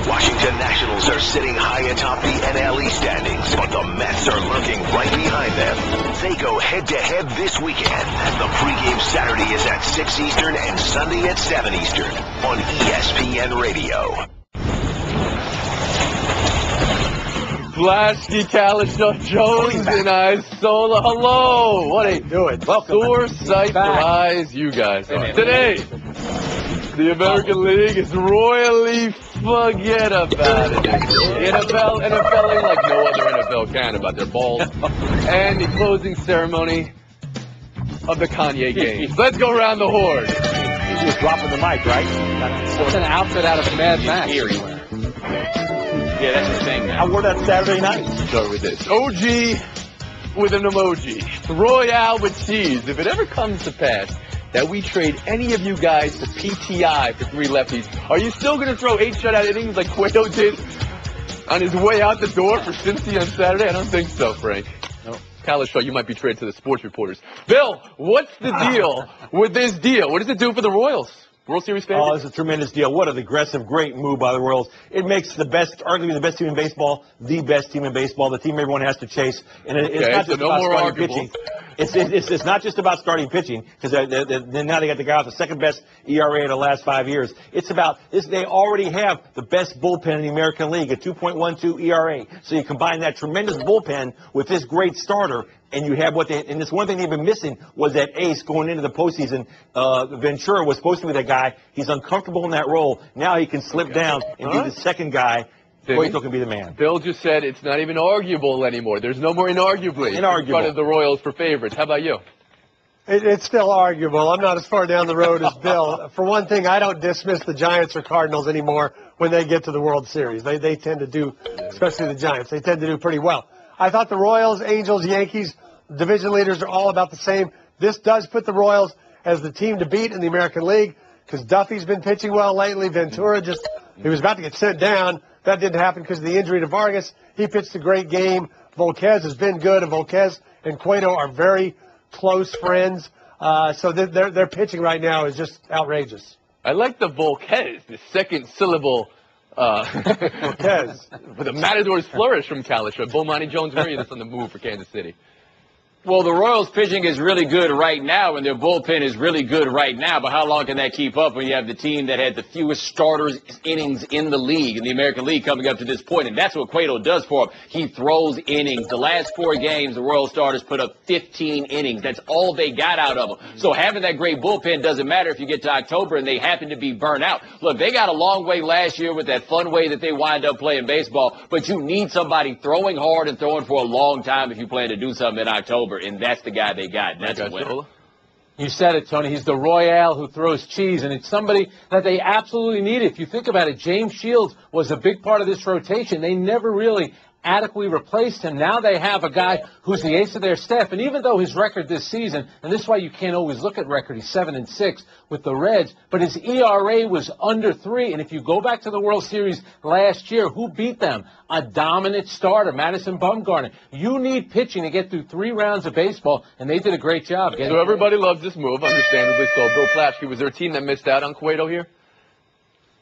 Washington Nationals are sitting high atop the NL East standings, but the Mets are lurking right behind them. They go head-to-head this weekend. The pregame Saturday is at 6 Eastern and Sunday at 7 Eastern on ESPN Radio. Blasky, Kalisha, Jones, and Isola. Hello. What a sore sight for eyes you guys are. Today, the American League is royally forget about it. NFL ain't like no other NFL can about their balls. And the closing ceremony of the Kanye games. Let's go around the horn. He was dropping the mic, right? It's an outfit out of Mad Max. Yeah, that's the thing. I wore that Saturday night. Start with this. OG with an emoji. Royale with cheese. If it ever comes to pass that we trade any of you guys for PTI for 3 lefties, are you still going to throw 8 shutout innings like Cueto did on his way out the door for Cincy on Saturday? I don't think so, Frank. No. Kalisha, you might be traded to the sports reporters. Bill, what's the deal with this deal? What does it do for the Royals? World Series favorite? Oh, it's a tremendous deal. What an aggressive, great move by the Royals. It makes the best, arguably the best team in baseball, the best team in baseball, the team everyone has to chase. And it's not just about starting pitching. It's not just about starting pitching, because now they got the guy with the second best ERA in the last 5 years. It's about this. They already have the best bullpen in the American League, a 2.12 ERA. So you combine that tremendous bullpen with this great starter, and you have and this one thing they've been missing was that ace going into the postseason. Ventura was supposed to be that guy. He's uncomfortable in that role. Now he can slip down and be the second guy. Cueto can be the man. Bill just said it's not even arguable anymore. There's no more inarguably in front of the Royals for favorites. How about you? It's still arguable. I'm not as far down the road as Bill. For one thing, I don't dismiss the Giants or Cardinals anymore when they get to the World Series. They tend to do, especially the Giants, they tend to do pretty well. I thought the Royals, Angels, Yankees, division leaders are all about the same. This does put the Royals as the team to beat in the American League because Duffy's been pitching well lately. Ventura he was about to get sent down. That didn't happen because of the injury to Vargas. He pitched a great game. Volquez has been good, and Volquez and Cueto are very close friends. So their pitching right now is just outrageous. I like the Volquez, the second syllable. Volquez. For the Matador's flourish from Kalisha. Bomani Jones, where are you this on the move for Kansas City? Well, the Royals pitching is really good right now, and their bullpen is really good right now. But how long can that keep up when you have the team that had the fewest starters innings in the league, in the American League, coming up to this point? And that's what Cueto does for them. He throws innings. The last 4 games, the Royals starters put up 15 innings. That's all they got out of them. So having that great bullpen doesn't matter if you get to October and they happen to be burnt out. Look, they got a long way last year with that fun way that they wind up playing baseball, but you need somebody throwing hard and throwing for a long time if you plan to do something in October. And that's the guy they got. That's a winner. You said it, Tony. He's the Royale who throws cheese, and it's somebody that they absolutely need. If you think about it, James Shields was a big part of this rotation. They never really adequately replaced him. Now they have a guy who's the ace of their staff, and even though his record this season, and this is why you can't always look at record, he's 7-6 with the Reds, but his ERA was under 3, and if you go back to the World Series last year, who beat them? A dominant starter, Madison Bumgarner. You need pitching to get through 3 rounds of baseball, and they did a great job. So everybody loves this move, understandably so. Bill Plaschke, was there a team that missed out on Cueto here?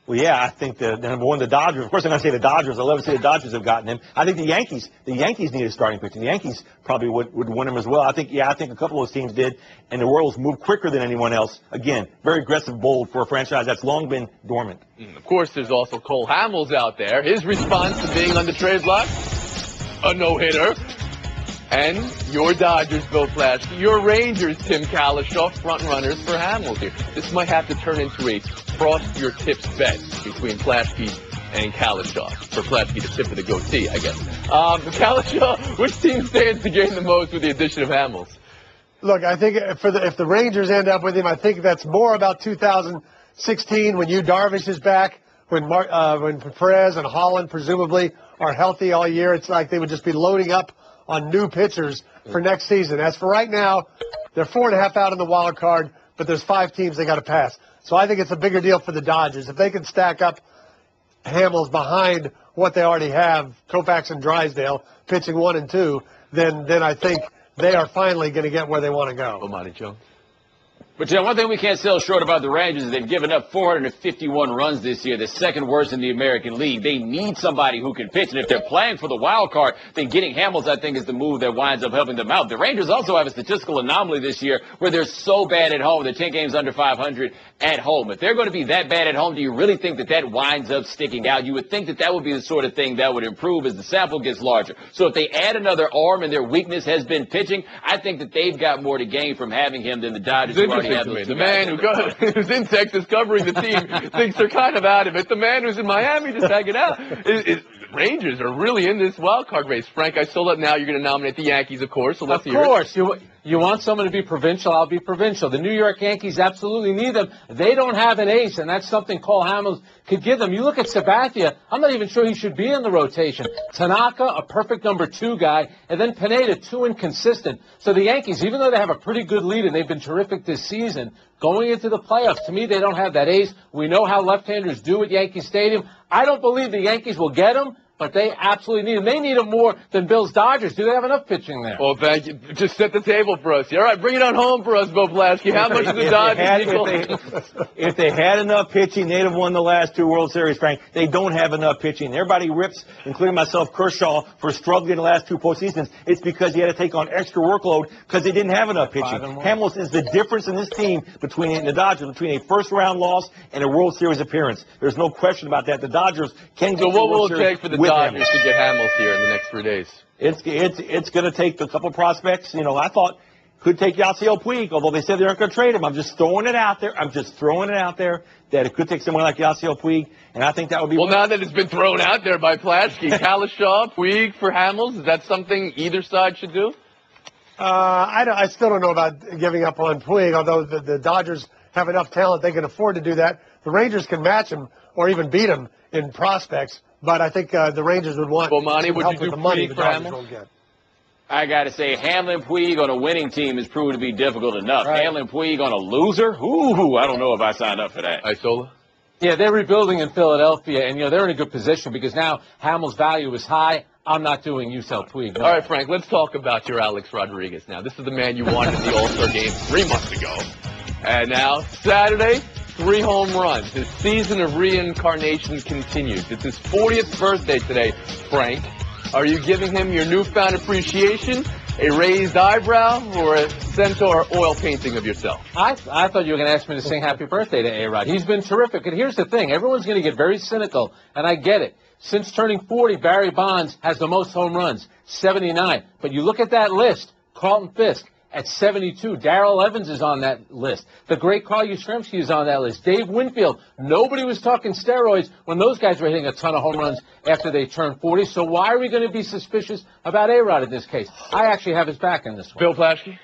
Well, yeah, I think the number one, the Dodgers. Of course, I'm going to say the Dodgers. I love to say the Dodgers have gotten him. I think the Yankees need a starting pitcher. The Yankees probably would win him as well. I think a couple of those teams did, and the Royals moved quicker than anyone else. Again, very aggressive, bold for a franchise that's long been dormant. Of course, there's also Cole Hamels out there. His response to being on the trade block, a no-hitter. And your Dodgers, Bill Plaschke, your Rangers, Tim Kalisha, front runners for Hamels here. This might have to turn into a cross your tips bet between Plaschke and Kalisha. For Plaschke to tip of the goatee, I guess. Kalisha, which team stands to gain the most with the addition of Hamels? Look, I think if the Rangers end up with him, I think that's more about 2016 when Darvish is back, when Perez and Holland presumably are healthy all year. It's like they would just be loading up on new pitchers for next season. As for right now, they're 4.5 out in the wild card, but there's 5 teams they got to pass. So I think it's a bigger deal for the Dodgers. If they can stack up Hamels behind what they already have, Koufax and Drysdale pitching 1 and 2, then I think they are finally going to get where they want to go. Bomani Jones. But, one thing we can't sell short about the Rangers is they've given up 451 runs this year, the second worst in the American League. They need somebody who can pitch, and if they're playing for the wild card, then getting Hamels, I think, is the move that winds up helping them out. The Rangers also have a statistical anomaly this year where they're so bad at home. They're 10 games under 500 at home. If they're going to be that bad at home, do you really think that winds up sticking out? You would think that would be the sort of thing that would improve as the sample gets larger. So if they add another arm and their weakness has been pitching, I think that they've got more to gain from having him than the Dodgers who already have those. The man who's in Texas covering the team thinks they're kind of out of it. The man who's in Miami just hanging out. Rangers are really in this wild card race. Frank, I saw that now you're going to nominate the Yankees, of course. So let's hear it. Of course. You want someone to be provincial, I'll be provincial. The New York Yankees absolutely need them. They don't have an ace, and that's something Cole Hamels could give them. You look at Sabathia, I'm not even sure he should be in the rotation. Tanaka, a perfect number 2 guy, and then Pineda, too inconsistent. So the Yankees, even though they have a pretty good lead and they've been terrific this season, going into the playoffs, to me, they don't have that ace. We know how left-handers do at Yankee Stadium. I don't believe the Yankees will get him, but they absolutely need him. They need him more than Bill's Dodgers. Do they have enough pitching there? Well, thank you. Just set the table for us. All right, bring it on home for us, Bo Plasky. How much is the Dodgers? If they had enough pitching, they'd have won the last 2 World Series, Frank. They don't have enough pitching. Everybody rips, including myself, Kershaw, for struggling the last 2 postseasons. It's because he had to take on extra workload because they didn't have enough pitching. Hamels is the difference in this team between the Dodgers, between a first-round loss and a World Series appearance. There's no question about that. The Dodgers can get to the World Series. So what will it take for the Dodgers to get Hamels here in the next 3 days? It's going to take a couple prospects. I thought could take Yasiel Puig, although they said they aren't going to trade him. I'm just throwing it out there. That it could take someone like Yasiel Puig, and I think that would be. Well, now that it's been thrown out there by Plasky, Kalashaw, Puig for Hamels, is that something either side should do? I still don't know about giving up on Puig, although the Dodgers have enough talent they can afford to do that. The Rangers can match him or even beat him in prospects. But I think the Rangers would want Monty, would help you with do the money Puig the for Dodgers Hamels? don't get. I got to say, Hamlin Puig on a winning team has proven to be difficult enough. Right. Hamlin Puig on a loser? Ooh, I don't know if I signed up for that. Isola? Yeah, they're rebuilding in Philadelphia, and, they're in a good position because now Hamels' value is high. I'm not doing Yasiel Puig. No. All right, Frank, let's talk about your Alex Rodriguez now. This is the man you wanted in the All-Star game 3 months ago. And now, Saturday, 3 home runs. His season of reincarnation continues. It's his 40th birthday today, Frank. Are you giving him your newfound appreciation, a raised eyebrow, or a Centaur oil painting of yourself? I thought you were going to ask me to sing happy birthday to A-Rod. He's been terrific. And here's the thing. Everyone's going to get very cynical, and I get it. Since turning 40, Barry Bonds has the most home runs, 79. But you look at that list, Carlton Fisk at 72. Darrell Evans is on that list. The great Carl Yastrzemski is on that list. Dave Winfield. Nobody was talking steroids when those guys were hitting a ton of home runs after they turned 40. So why are we going to be suspicious about A-Rod in this case? I actually have his back in this one. Bill Plaschke?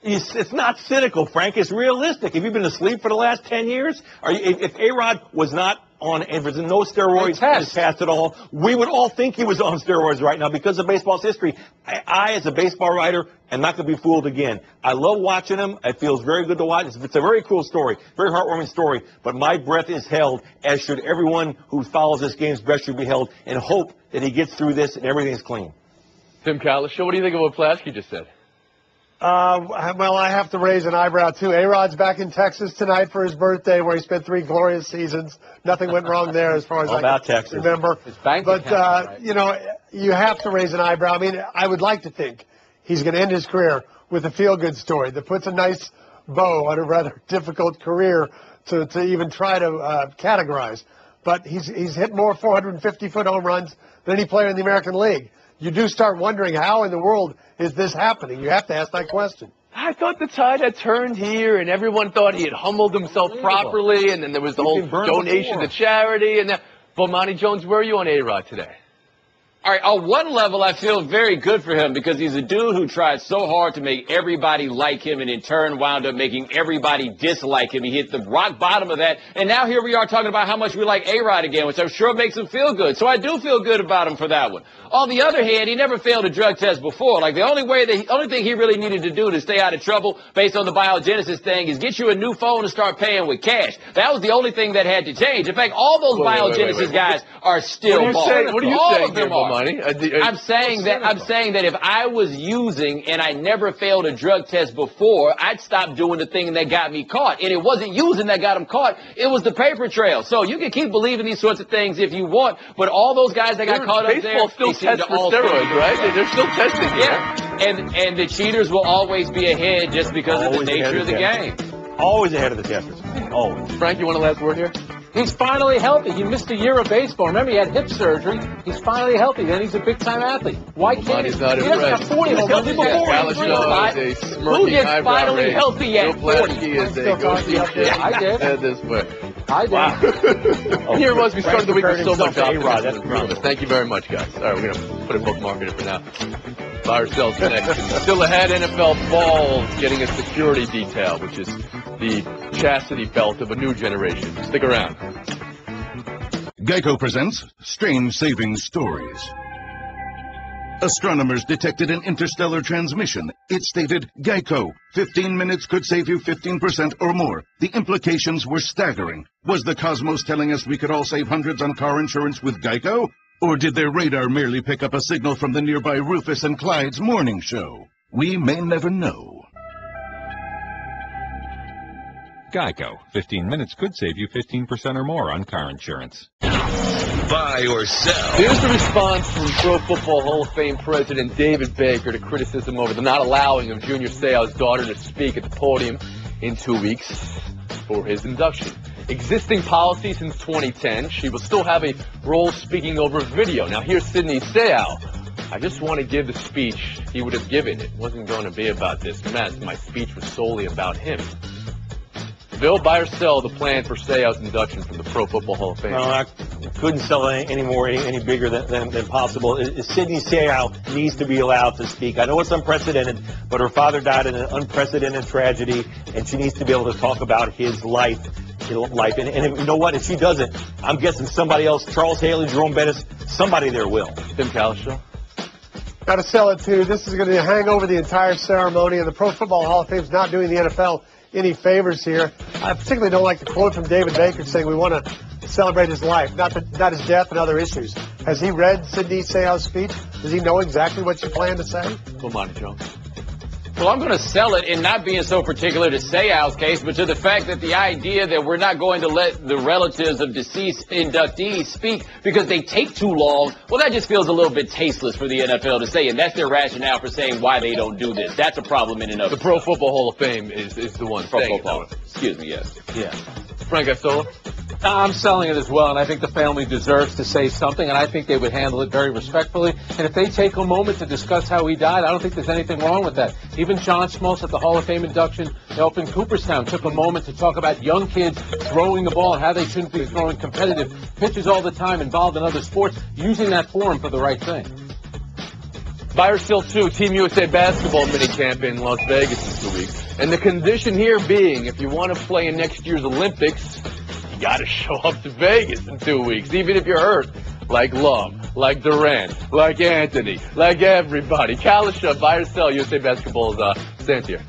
It's not cynical, Frank. It's realistic. Have you been asleep for the last 10 years? If A-Rod was not on, if there's no steroids in his past at all, we would all think he was on steroids right now because of baseball's history. I as a baseball writer, am not going to be fooled again. I love watching him. It feels very good to watch. It's a very cool story, very heartwarming story. But my breath is held, as should everyone who follows this game's breath should be held, and hope that he gets through this and everything's clean. Tim Kalashaw, what do you think of what Plaschke just said? Well, I have to raise an eyebrow, too. A-Rod's back in Texas tonight for his birthday, where he spent 3 glorious seasons. Nothing went wrong there as far as I can remember. But, you have to raise an eyebrow. I mean, I would like to think he's going to end his career with a feel-good story that puts a nice bow on a rather difficult career to even try to categorize. But he's hit more 450-foot home runs than any player in the American League. You do start wondering how in the world is this happening. You have to ask that question. I thought the tide had turned here, and everyone thought he had humbled himself properly, and then there was the whole donation to charity. And Monty Jones, where are you on A-Rod today? All right, on one level, I feel very good for him because he's a dude who tried so hard to make everybody like him and in turn wound up making everybody dislike him. He hit the rock bottom of that, and now here we are talking about how much we like A-Rod again, which I'm sure makes him feel good. So I do feel good about him for that one. On the other hand, he never failed a drug test before. Like, the only thing he really needed to do to stay out of trouble based on the biogenesis thing is get you a new phone and start paying with cash. That was the only thing that had to change. In fact, all those biogenesis guys are are still balling. What are you All saying of them here, are. Money? I'm saying that if I was using and I never failed a drug test before, I'd stop doing the thing that got me caught. And it wasn't using that got him caught. It was the paper trail. So you can keep believing these sorts of things if you want, but all those guys that got caught up there, baseball still tests for steroids, right? They're still testing here. Yeah, and the cheaters will always be ahead just because of the nature of the game. Always ahead of the testers. Always. Frank, you want a last word here? He's finally healthy. He missed a year of baseball. Remember, he had hip surgery. He's finally healthy. Then he's a big-time athlete. Why can't he? He doesn't have 40 home runs. Who gets finally healthy at 40? I did. This way. I did. Wow. Here it was. We started the week with so much optimism. Thank you very much, guys. All right, we're going to put a bookmark in it for now. Buy ourselves next. And still ahead, NFL Balls getting a security detail, which is the chastity belt of a new generation. Stick around. Geico presents Strange Saving Stories. Astronomers detected an interstellar transmission. It stated, Geico, 15 minutes could save you 15% or more. The implications were staggering. Was the cosmos telling us we could all save hundreds on car insurance with Geico? Or did their radar merely pick up a signal from the nearby Rufus and Clyde's morning show? We may never know. Geico. 15 minutes could save you 15% or more on car insurance. Buy or sell. Here's the response from Pro Football Hall of Fame President David Baker to criticism over the not allowing of Junior Seau's daughter to speak at the podium in 2 weeks for his induction. Existing policy since 2010, she will still have a role speaking over video. Now here's Sidney Seau. I just want to give the speech he would have given. It wasn't going to be about this mess. My speech was solely about him. Bill, buy or sell the plan for Seau's induction from the Pro Football Hall of Fame? No, I couldn't sell any bigger than possible. Sidney Seau needs to be allowed to speak. I know it's unprecedented, but her father died in an unprecedented tragedy, and she needs to be able to talk about his life. And you know what? If she doesn't, I'm guessing somebody else, Charles Haley, Jerome Bettis, somebody there will. Tim Kalishaw? Got to sell it, too. This is going to hang over the entire ceremony, and the Pro Football Hall of Fame is not doing the NFL any favors here. I particularly don't like the quote from David Baker saying we want to celebrate his life, not his death and other issues. Has he read Sidney Seau's speech? Does he know exactly what you plan to say? Come on, Joe. Well, I'm going to sell it in not being so particular to Seau's case, but to the fact that the idea that we're not going to let the relatives of deceased inductees speak because they take too long, well, that just feels a little bit tasteless for the NFL to say, and that's their rationale for saying why they don't do this. That's a problem in and of itself. The Pro Football Hall of Fame is the one saying it. Excuse me, yes. Yeah. Frank Isola? I'm selling it as well, and I think the family deserves to say something, and I think they would handle it very respectfully. And if they take a moment to discuss how he died, I don't think there's anything wrong with that. Even John Smoltz at the Hall of Fame induction up in Cooperstown took a moment to talk about young kids throwing the ball and how they shouldn't be throwing competitive pitches all the time involved in other sports, using that forum for the right thing. Buy or sell too, Team USA basketball minicamp in Las Vegas in 2 weeks. And the condition here being, if you want to play in next year's Olympics, you got to show up to Vegas in 2 weeks, even if you're hurt. Like Love, like Durant, like Anthony, like everybody. Kalisha, buy or sell, USA basketball's stand here.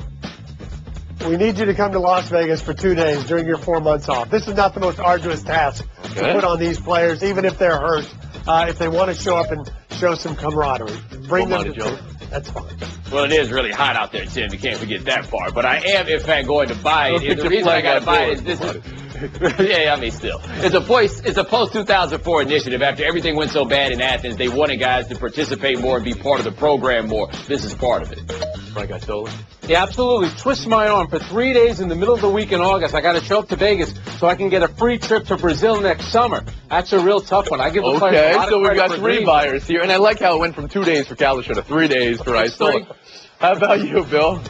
We need you to come to Las Vegas for 2 days during your 4 months off. This is not the most arduous task to put on these players, even if they're hurt. If they want to show up and show some camaraderie, bring them to Joe. That's fine. Well, it is really hot out there, Tim. You can't forget that part. But I am, in fact, going to buy it. And the reason I got to buy it is this is... yeah, I mean, still. It's a post-2004 initiative. After everything went so bad in Athens, they wanted guys to participate more and be part of the program more. This is part of it. Frank Isola? Yeah, absolutely. Twist my arm for 3 days in the middle of the week in August. I got to show up to Vegas so I can get a free trip to Brazil next summer. That's a real tough one. I give the players a lot of so we've got 3 dreams. buyers here, and I like how it went from 2 days for Kalisha to 3 days for Isola. How about you, Bill?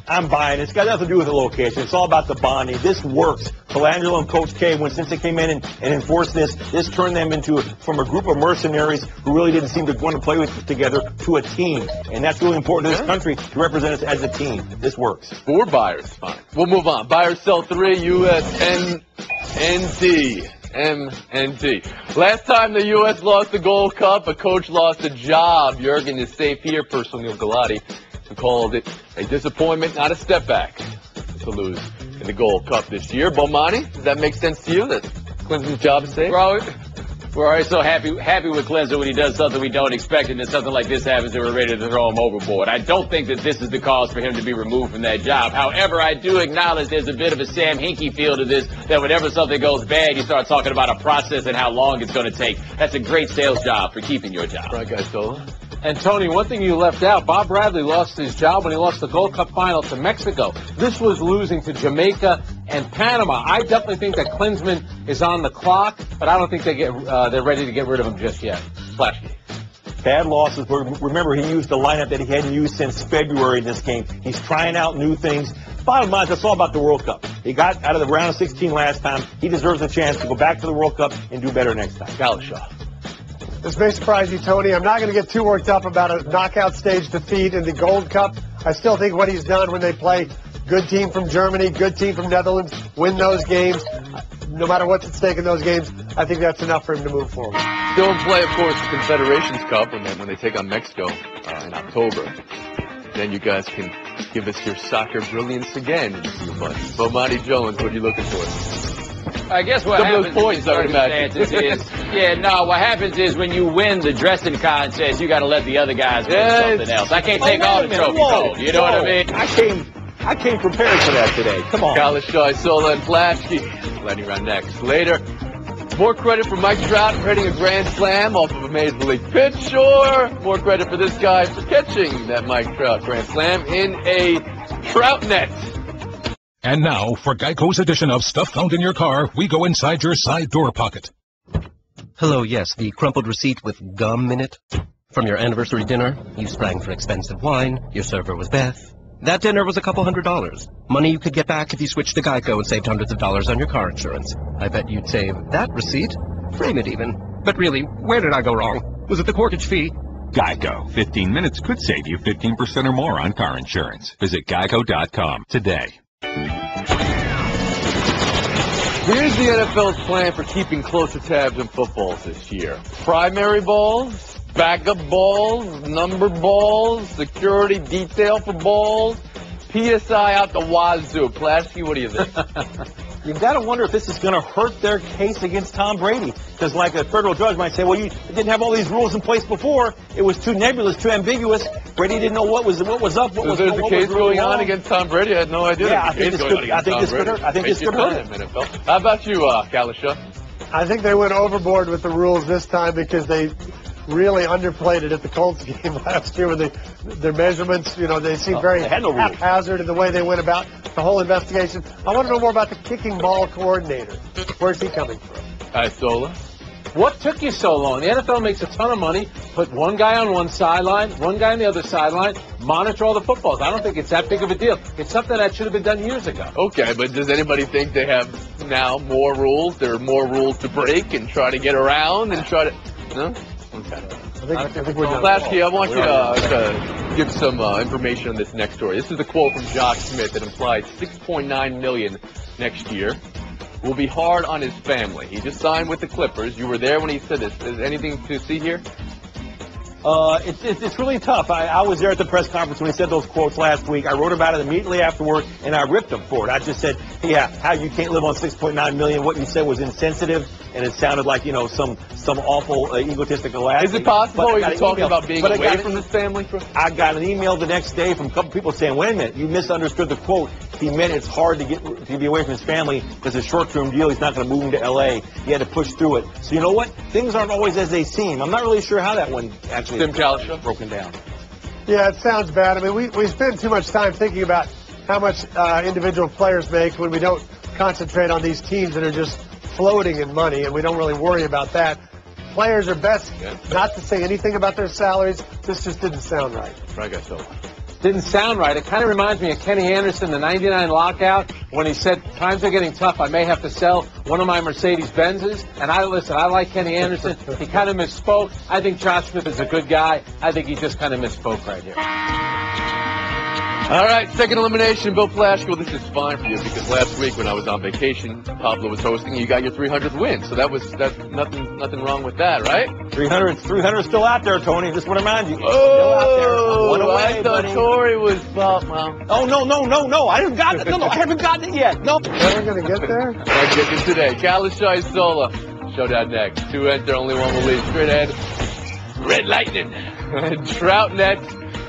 I'm buying it. It's got nothing to do with the location. It's all about the bonding. This works. Colangelo and Coach K, since they came in and enforced this turned them from a group of mercenaries who really didn't seem to want to play together to a team. And that's really important to this country to represent us as a team. This works. 4 buyers. Fine. We'll move on. Buyers sell 3, USMNT. MNT. Last time the U.S. lost the Gold Cup, a coach lost a job. Jurgen is safe here, personally, Galati, who called it a disappointment, not a step back, to lose in the Gold Cup this year. Bomani, does that make sense to you, that Klinsmann's job is safe? Bro, We're always so happy with Klinsmann when he does something we don't expect, and then something like this happens and we're ready to throw him overboard. I don't think that this is the cause for him to be removed from that job. However, I do acknowledge there's a bit of a Sam Hinkie feel to this, that whenever something goes bad, you start talking about a process and how long it's going to take. That's a great sales job for keeping your job. Right, guys, Sola. And, Tony, one thing you left out, Bob Bradley lost his job when he lost the Gold Cup final to Mexico. This was losing to Jamaica and Panama. I definitely think that Klinsmann is on the clock, but I don't think they're ready to get rid of him just yet. Flash. Bad losses. Remember, he used the lineup that he hadn't used since February in this game. He's trying out new things. Bottom line, it's all about the World Cup. He got out of the round of 16 last time. He deserves a chance to go back to the World Cup and do better next time. Galashaw. This may surprise you, Tony. I'm not going to get too worked up about a knockout stage defeat in the Gold Cup. I still think what he's done when they play good team from Germany, good team from Netherlands, win those games, no matter what's at stake in those games, I think that's enough for him to move forward. Still in play, of course, the Confederations Cup when they take on Mexico in October. Then you guys can give us your soccer brilliance again. But Monty Jones, what are you looking for? I guess what happens what happens is when you win the dressing contest, you got to let the other guys win something else. I can't take all the trophies home. You know what I mean? I came prepared for that today. Come on. Galashaw, Sola, and Plasky. Lightning round next. Later, more credit for Mike Trout for hitting a grand slam off of a Major League pitch, or more credit for this guy for catching that Mike Trout grand slam in a trout net. And now, for Geico's edition of Stuff Found in Your Car, we go inside your side door pocket. Hello, yes, the crumpled receipt with gum in it. From your anniversary dinner, you sprang for expensive wine, your server was Beth. That dinner was a couple $100. Money you could get back if you switched to Geico and saved hundreds of dollars on your car insurance. I bet you'd save that receipt. Frame it even. But really, where did I go wrong? Was it the corkage fee? Geico. 15 minutes could save you 15% or more on car insurance. Visit geico.com today. Here's the NFL's plan for keeping closer tabs on footballs this year. Primary balls, backup balls, number balls, security detail for balls, PSI out the wazoo. Plasky, what do you think? You've got to wonder if this is going to hurt their case against Tom Brady. Because like a federal judge might say, well, you didn't have all these rules in place before. It was too nebulous, too ambiguous. Brady didn't know what was up, what was there's a case going on against Tom Brady? I had no idea. Yeah, I think this could hurt him. How about you, Galashaw? I think they went overboard with the rules this time because they really underplayed it at the Colts game last year with their measurements. You know, they seemed very haphazard in the way they went about the whole investigation. I want to know more about the kicking ball coordinator. Where's he coming from? Sola. What took you so long? The NFL makes a ton of money. Put one guy on one sideline, one guy on the other sideline, monitor all the footballs. I don't think it's that big of a deal. It's something that should have been done years ago. Okay, but does anybody think they have now more rules? There are more rules to break and try to get around and try to... No? Okay. I think we're done. Lasky, I want you to give some information on this next story. This is a quote from Josh Smith that implied $6.9 million next year will be hard on his family. He just signed with the Clippers. You were there when he said this. Is anything to see here? It's really tough. I was there at the press conference when he said those quotes last week. I wrote about it immediately afterward, and I ripped him for it. I just said, yeah, how you can't live on $6.9 million. What you said was insensitive, and it sounded like, you know, some awful egotistical act. Is it possible you're talking about being away from his family? I got an email the next day from a couple people saying, wait a minute, you misunderstood the quote. He meant it's hard to be away from his family because it's a short-term deal. He's not going to move him to L.A. He had to push through it. So you know what? Things aren't always as they seem. I'm not really sure how that one actually is broken down. Yeah, it sounds bad. I mean, we spend too much time thinking about how much individual players make when we don't concentrate on these teams that are just floating in money, and we don't really worry about that. Players are best not to say anything about their salaries. This just didn't sound right. Didn't sound right. It kind of reminds me of Kenny Anderson, the 99 lockout, when he said, times are getting tough, I may have to sell one of my Mercedes-Benzes. And I like Kenny Anderson. He kind of misspoke. I think Josh Smith is a good guy. I think he just kind of misspoke right here. All right, second elimination, Bill Flashko. This is fine for you because last week when I was on vacation, Pablo was hosting. You got your 300th win, so that's nothing wrong with that, right? 300 is still out there, Tony. Just want to remind you. I thought Tori was well. Oh no! I haven't gotten it. No, I haven't gotten it yet. No. We're gonna get there. I'll get it today. Galashaw Sola. Showdown next. 2 enter, only one will leave. Straight ahead, Red Lightning, and Trout Net,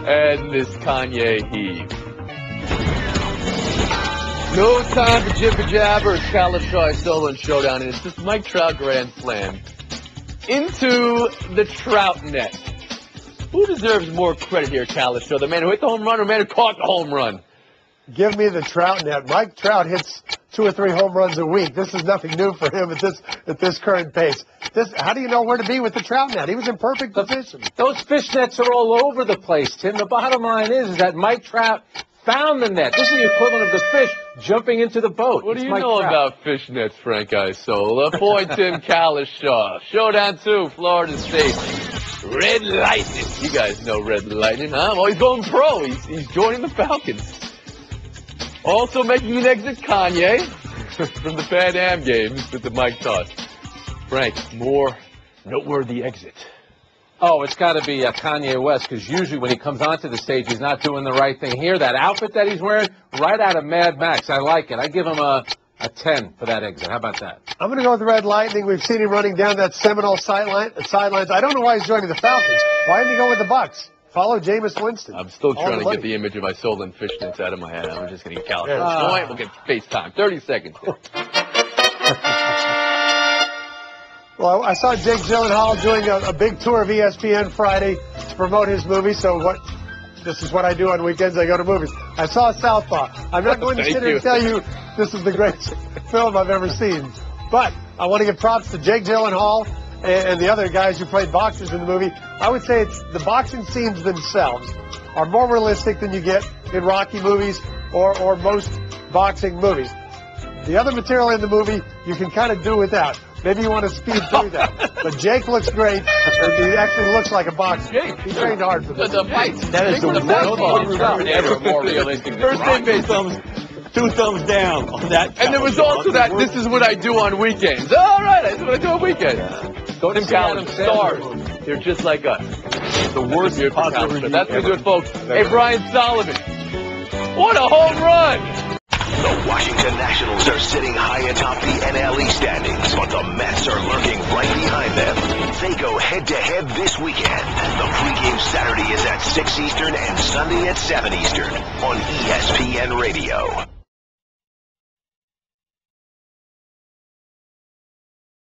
and this Kanye heave. No time for jibber jabber. It's Kalishaw solo and Showdown, and it's this Mike Trout Grand Slam into the Trout Net. Who deserves more credit here, Kalishaw? The man who hit the home run or the man who caught the home run? Give me the Trout Net. Mike Trout hits 2 or 3 home runs a week. This is nothing new for him at this current pace. How do you know where to be with the Trout Net? He was in perfect position. Those fish nets are all over the place, Tim. The bottom line is that Mike Trout found the net. This is the equivalent of the fish jumping into the boat. What do you know about fish nets, Frank Isola? Boy, Tim Kalishaw. Showdown 2, Florida State. Red Lightning. You guys know Red Lightning, huh? Well, he's going pro. He's joining the Falcons. Also making an exit, Kanye, from the Pan Am games with the mic toss. Frank, more noteworthy exit. Oh, it's got to be Kanye West, because usually when he comes onto the stage, he's not doing the right thing. Here, that outfit that he's wearing, right out of Mad Max. I like it. I give him a 10 for that exit. How about that? I'm going to go with the Red Lightning. We've seen him running down that Seminole sidelines. I don't know why he's joining the Falcons. Why didn't he go with the Bucks? Follow Jameis Winston. I'm still trying to get the image of Isola and fishnets out of my head. I'm just going to get California. Point. We'll get FaceTime. 30 seconds. Well, I saw Jake Gyllenhaal doing a big tour of ESPN Friday to promote his movie. This is what I do on weekends. I go to movies. I saw Southpaw. I'm not going to sit here and tell you this is the greatest film I've ever seen. But I want to give props to Jake Gyllenhaal and the other guys who played boxers in the movie. I would say the boxing scenes themselves are more realistic than you get in Rocky movies or most boxing movies. The other material in the movie you can kind of do without. Maybe you want to speed through that. But Jake looks great. He actually looks like a boxer. Jake, he trained hard for this. The fight. That is the more realistic. First name base. 2 thumbs down on that. And there was also that, this is what I do on weekends. All right, this is what I do on weekends. Go to Callum Stars. They're just like us. The worst possible review. That's going to do it, folks. Hey, Brian Solomon. What a home run. The Washington Nationals are sitting high atop the NLE standings, but the Mets are lurking right behind them. They go head-to-head this weekend. The pregame Saturday is at 6 Eastern and Sunday at 7 Eastern on ESPN Radio.